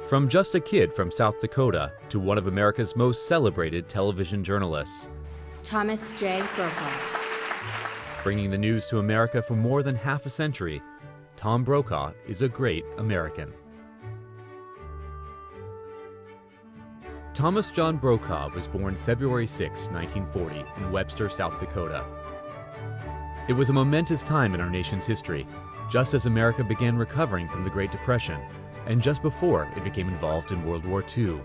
From just a kid from South Dakota to one of America's most celebrated television journalists, Thomas J. Brokaw. Bringing the news to America for more than half a century, Tom Brokaw is a great American. Thomas John Brokaw was born February 6, 1940, in Webster, South Dakota. It was a momentous time in our nation's history, just as America began recovering from the Great Depression, and just before it became involved in World War II.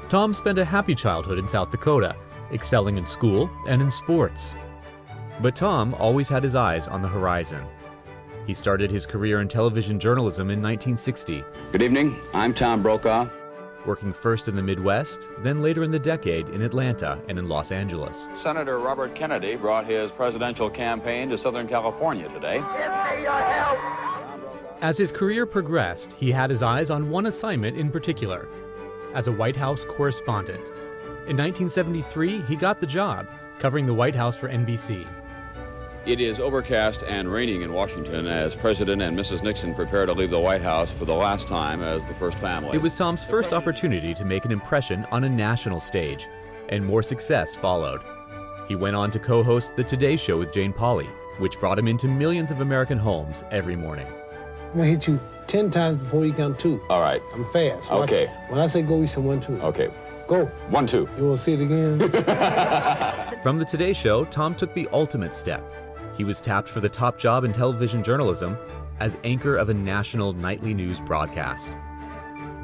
Tom spent a happy childhood in South Dakota, excelling in school and in sports. But Tom always had his eyes on the horizon. He started his career in television journalism in 1960. Good evening, I'm Tom Brokaw. Working first in the Midwest, then later in the decade in Atlanta and in Los Angeles. Senator Robert Kennedy brought his presidential campaign to Southern California today. As his career progressed, he had his eyes on one assignment in particular, as a White House correspondent. In 1973, he got the job, covering the White House for NBC. It is overcast and raining in Washington as President and Mrs. Nixon prepare to leave the White House for the last time as the first family. It was Tom's first opportunity to make an impression on a national stage, and more success followed. He went on to co-host The Today Show with Jane Pauley, which brought him into millions of American homes every morning. I'm gonna hit you 10 times before you count 2. All right. I'm fast. Watch Okay. it. When I say go, you say 1, 2. Okay. Go. 1, 2. You wanna see it again? From The Today Show, Tom took the ultimate step. He was tapped for the top job in television journalism as anchor of a national nightly news broadcast.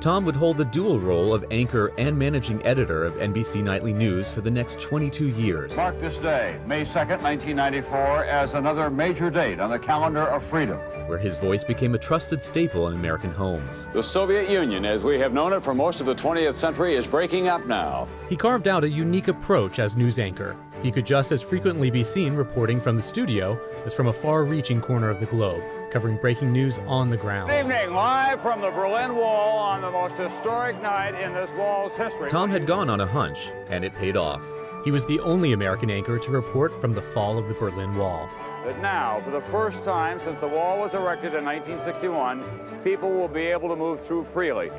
Tom would hold the dual role of anchor and managing editor of NBC Nightly News for the next 22 years. Mark this day, May 2nd, 1994, as another major date on the calendar of freedom. Where his voice became a trusted staple in American homes. The Soviet Union, as we have known it for most of the 20th century, is breaking up now. He carved out a unique approach as news anchor. He could just as frequently be seen reporting from the studio as from a far-reaching corner of the globe, covering breaking news on the ground. Good evening, live from the Berlin Wall on the most historic night in this wall's history. Tom had gone on a hunch, and it paid off. He was the only American anchor to report from the fall of the Berlin Wall. But now, for the first time since the wall was erected in 1961, people will be able to move through freely.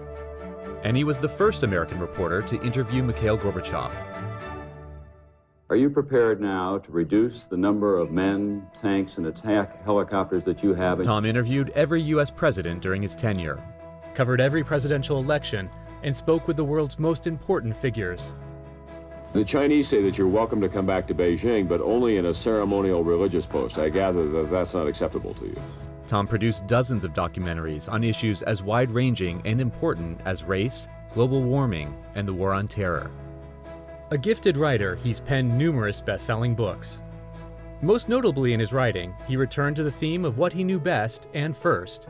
And he was the first American reporter to interview Mikhail Gorbachev. Are you prepared now to reduce the number of men, tanks, and attack helicopters that you have? Tom interviewed every U.S. president during his tenure, covered every presidential election, and spoke with the world's most important figures. The Chinese say that you're welcome to come back to Beijing, but only in a ceremonial religious post. I gather that that's not acceptable to you. Tom produced dozens of documentaries on issues as wide-ranging and important as race, global warming, and the war on terror. A gifted writer, he's penned numerous best-selling books. Most notably in his writing, he returned to the theme of what he knew best and first.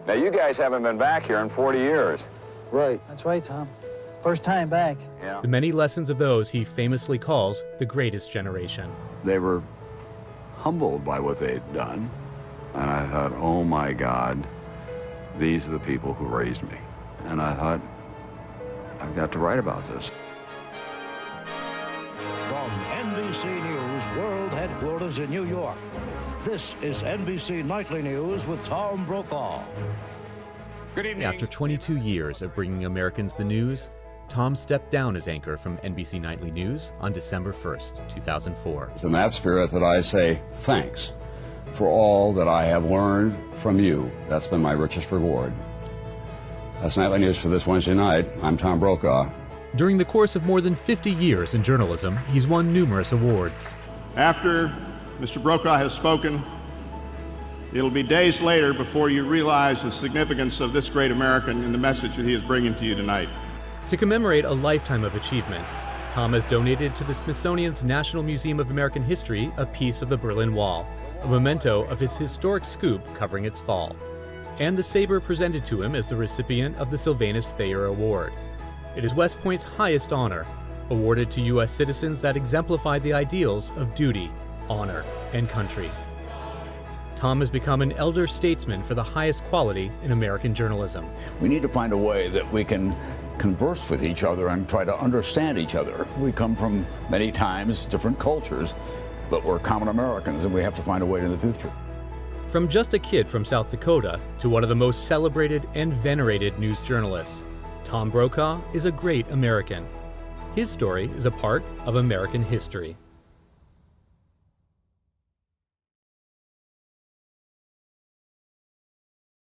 Now, you guys haven't been back here in 40 years. Right. That's right, Tom. First time back. Yeah. The many lessons of those he famously calls the greatest generation. They were humbled by what they'd done, and I thought, oh my God, these are the people who raised me. And I thought, I've got to write about this. From NBC News World Headquarters in New York, this is NBC Nightly News with Tom Brokaw. Good evening. After 22 years of bringing Americans the news, Tom stepped down as anchor from NBC Nightly News on December 1st, 2004. It's in that spirit that I say thanks for all that I have learned from you. That's been my richest reward. That's Nightly News for this Wednesday night. I'm Tom Brokaw. During the course of more than 50 years in journalism, he's won numerous awards. After Mr. Brokaw has spoken, it'll be days later before you realize the significance of this great American and the message that he is bringing to you tonight. To commemorate a lifetime of achievements, Tom has donated to the Smithsonian's National Museum of American History a piece of the Berlin Wall, a memento of his historic scoop covering its fall, and the saber presented to him as the recipient of the Sylvanus Thayer Award. It is West Point's highest honor, awarded to U.S. citizens that exemplify the ideals of duty, honor, and country. Tom has become an elder statesman for the highest quality in American journalism. We need to find a way that we can converse with each other and try to understand each other. We come from many times different cultures, but we're common Americans and we have to find a way in the future. From just a kid from South Dakota to one of the most celebrated and venerated news journalists, Tom Brokaw is a great American. His story is a part of American history.